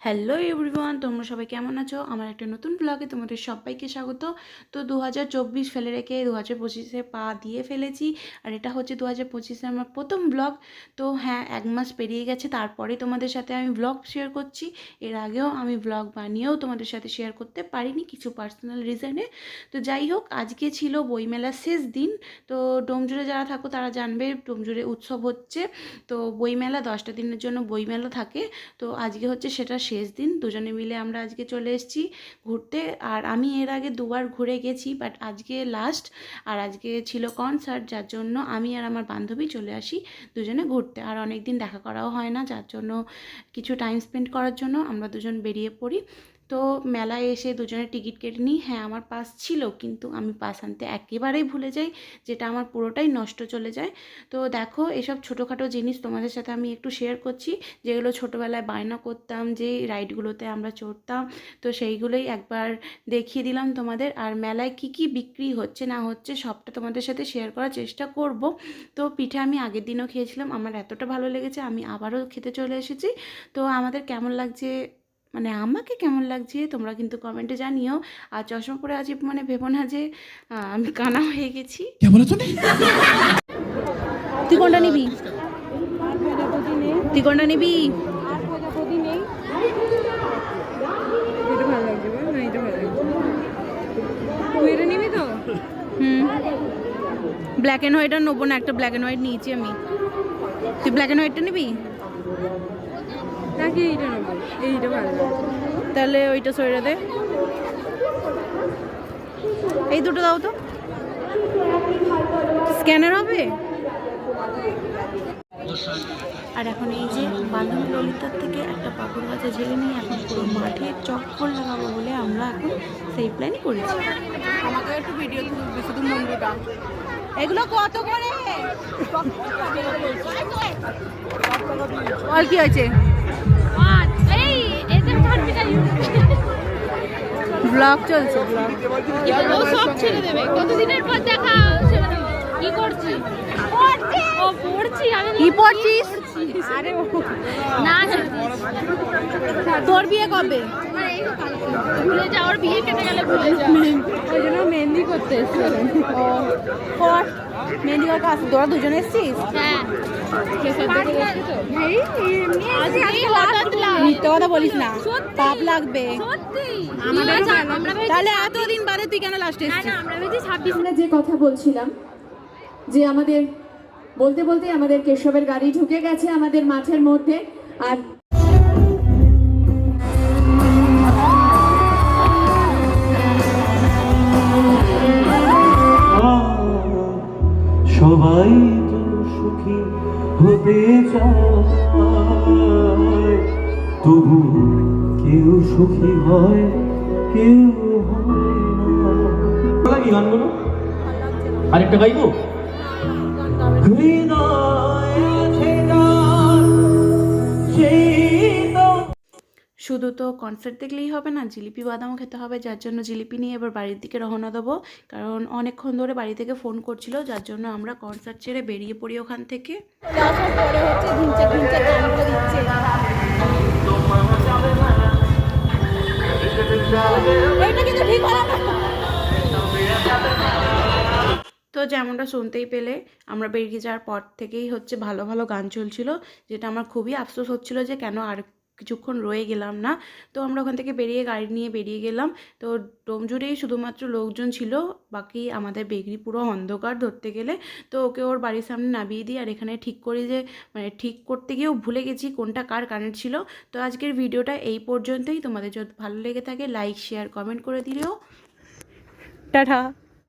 Hello everyone, তোমরা সবাই কেমন আছো? আমার একটা নতুন ব্লগে তোমাদের সবাইকে স্বাগত। তো 2024 ফেলে রেখে 2025-এ পা দিয়ে ফেলেছি। আর এটা হচ্ছে 2025-এ আমার প্রথম ব্লগ। তো হ্যাঁ, 1 মাস পেরিয়ে গেছে, তারপরে তোমাদের সাথে আমি ব্লগ শেয়ার করছি। এর আগেও আমি ব্লগ বানিয়েও তোমাদের সাথে শেয়ার করতে পারিনি কিছু পার্সোনাল রিজনে। তো যাই হোক, আজকে ছিল বইমেলার শেষ দিন। তো ডোমজুড়ে যারা থাকো তারা জানবে, ডোমজুড়ে উৎসব হচ্ছে। তো বইমেলা 10টা দিনের জন্য বইমেলা থাকে। তো আজকে হচ্ছে সেটা শেষ দিন। দুজনে মিলে আমরা আজকে চলে এসেছি ঘুরতে। আর আমি এর আগে 2বার ঘুরে গেছি, বাট আজকে লাস্ট। আর আজকে ছিল কনসার্ট, যার জন্য আমি আর আমার বান্ধবী চলে আসি দুজনে ঘুরতে। আর অনেক দিন দেখা করাও হয় না, যার জন্য কিছু টাইম স্পেন্ড করার জন্য আমরা দুজন বেরিয়ে পড়ি। তো মেলায় এসে দুজনে টিকিট কেটে নিই। হ্যাঁ, আমার পাস ছিল, কিন্তু আমি পাস আনতে একেবারেই ভুলে যাই, যেটা আমার পুরোটাই নষ্ট চলে যায়। তো দেখো, এসব ছোটোখাটো জিনিস তোমাদের সাথে আমি একটু শেয়ার করছি, যেগুলো ছোটোবেলায় বায়না করতাম, যে রাইডগুলোতে আমরা চড়তাম। তো সেইগুলোই একবার দেখিয়ে দিলাম তোমাদের। আর মেলায় কি কি বিক্রি হচ্ছে না হচ্ছে সবটা তোমাদের সাথে শেয়ার করার চেষ্টা করব। তো পিঠে আমি আগের দিনও খেয়েছিলাম, আমার এতটা ভালো লেগেছে আমি আবারও খেতে চলে এসেছি। তো আমাদের কেমন লাগছে, মানে আমাকে কেমন লাগছে তোমরা কিন্তু কমেন্টে জানিও। আর চশমা পরে আছি মানে ভেবো না যে আমি কানা হয়ে গেছি। তুই কোনটা নিবি? তুই কোনটা নিবি? ব্ল্যাক অ্যান্ড হোয়াইট আর নেবো না, একটা ব্ল্যাক অ্যান্ড হোয়াইট নিয়েছি আমি। তুই ব্ল্যাক অ্যান্ড হোয়াইটটা নিবি? নাকি এইটা নেবো? এইটা ভালো লাগে। তাহলে ওইটা সইরে দে, এই দুটো দাও তো। স্ক্যানার হবে। আর এখন এই যে বান্ধবী ললিতার থেকে একটা পাপড় গাছে ঝেলে নিয়ে এখন পুরো মাঠে চক্কর লাগাবো বলে আমরা এখন সেই প্ল্যানই করেছি। আমাকে একটু ভিডিও তুলবি, শুধু মুন্ডুটা। এগুলো কত করে? আর কি হয়েছে? ব্লগ চলছে, ব্লগ। সব ছেড়ে দেবে, কতদিনের পর দেখা। কি করছিস? ও পড়ছি। আমি কি পড়ছিস? আরে না, তোর বিয়ে কবে? ভুলে যাও, ওর বিয়ে কেটে গেলে ভুলে যাও। ওই জন্য মেহেন্দি করতে এসেছিল। কর মেহেন্দি কর কাজ। তোরা দুজনে এসছিস? হ্যাঁ, মিথ্যে কথা বলিস না, পাপ লাগবে। সত্যি। তাহলে এতদিন বাদে তুই কেন লাস্টে এসছিস? আমরা ভেবেছি 26। আমরা যে কথা বলছিলাম, যে আমাদের বলতে বলতে আমাদের কেশবের গাড়ি ঢুকে গেছে আমাদের মাঠের মধ্যে। আর সবাই তো সুখী হতে চায়, তবু কেউ সুখী হয়, কেউ হয় না। কি গানগুলো আরেকটা গাইবো? শুধু তো কনসার্ট দেখলেই হবে না, জিলিপি বাদামও খেতে হবে, যার জন্য জিলিপি নিয়ে এবার বাড়ির দিকে রওনা দেবো। কারণ অনেকক্ষণ ধরে বাড়ি থেকে ফোন করছিল, যার জন্য আমরা কনসার্ট ছেড়ে বেরিয়ে পড়ি ওখান থেকে। তো যেমনটা শুনতেই পেলে, আমরা বেরিয়ে যাওয়ার পর থেকেই হচ্ছে ভালো ভালো গান চলছিল, যেটা আমার খুবই আফসোস হচ্ছিল যে কেন আর কিছুক্ষণ রয়ে গেলাম না। তো আমরা ওখান থেকে বেরিয়ে গাড়ি নিয়ে বেরিয়ে গেলাম। তো ডোমজুড়েই শুধুমাত্র লোকজন ছিল, বাকি আমাদের বেগরি পুরো অন্ধকার ধরতে গেলে। তো ওকে ওর বাড়ির সামনে নামিয়ে দিই, আর এখানে ঠিক করি যে মানে ঠিক করতে গিয়েও ভুলে গেছি কোনটা কার কানেক্ট ছিল। তো আজকের ভিডিওটা এই পর্যন্তই। তোমাদের যদি ভালো লেগে থাকে লাইক শেয়ার কমেন্ট করে দিলেও। টাটা।